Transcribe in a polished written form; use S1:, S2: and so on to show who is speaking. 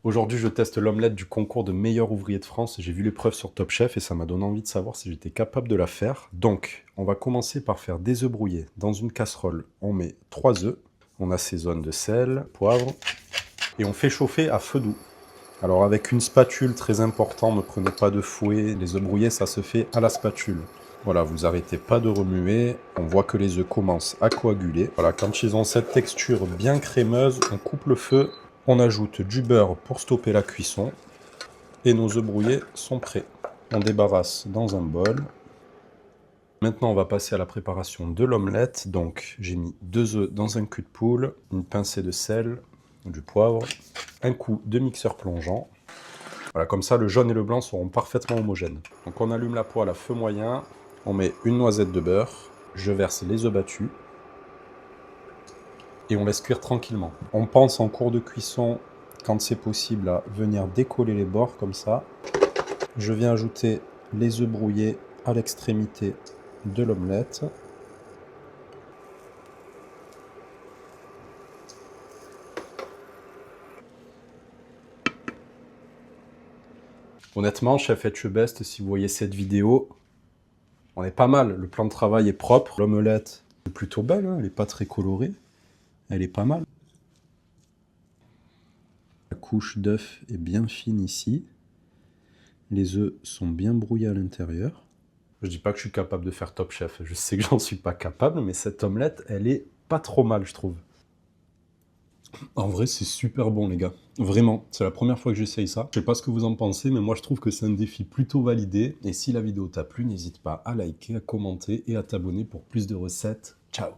S1: Aujourd'hui, je teste l'omelette du concours de meilleur ouvrier de France. J'ai vu l'épreuve sur Top Chef et ça m'a donné envie de savoir si j'étais capable de la faire. Donc, on va commencer par faire des œufs brouillés. Dans une casserole, on met 3 œufs. On assaisonne de sel, poivre et on fait chauffer à feu doux. Alors avec une spatule, très important, ne prenez pas de fouet. Les œufs brouillés, ça se fait à la spatule. Voilà, vous arrêtez pas de remuer. On voit que les œufs commencent à coaguler. Voilà, quand ils ont cette texture bien crémeuse, on coupe le feu. On ajoute du beurre pour stopper la cuisson. Et nos œufs brouillés sont prêts. On débarrasse dans un bol. Maintenant, on va passer à la préparation de l'omelette. Donc, j'ai mis 2 œufs dans un cul de poule, une pincée de sel, du poivre, un coup de mixeur plongeant. Voilà, comme ça, le jaune et le blanc seront parfaitement homogènes. Donc, on allume la poêle à feu moyen. On met une noisette de beurre. Je verse les œufs battus. Et on laisse cuire tranquillement. On pense en cours de cuisson, quand c'est possible, à venir décoller les bords comme ça. Je viens ajouter les œufs brouillés à l'extrémité de l'omelette. Honnêtement, chef Etchebest, si vous voyez cette vidéo, on est pas mal. Le plan de travail est propre. L'omelette est plutôt belle, hein, elle n'est pas très colorée. Elle est pas mal. La couche d'œuf est bien fine ici. Les œufs sont bien brouillés à l'intérieur. Je dis pas que je suis capable de faire Top Chef. Je sais que j'en suis pas capable, mais cette omelette, elle est pas trop mal, je trouve. En vrai, c'est super bon, les gars. Vraiment, c'est la première fois que j'essaye ça. Je sais pas ce que vous en pensez, mais moi, je trouve que c'est un défi plutôt validé. Et si la vidéo t'a plu, n'hésite pas à liker, à commenter et à t'abonner pour plus de recettes. Ciao!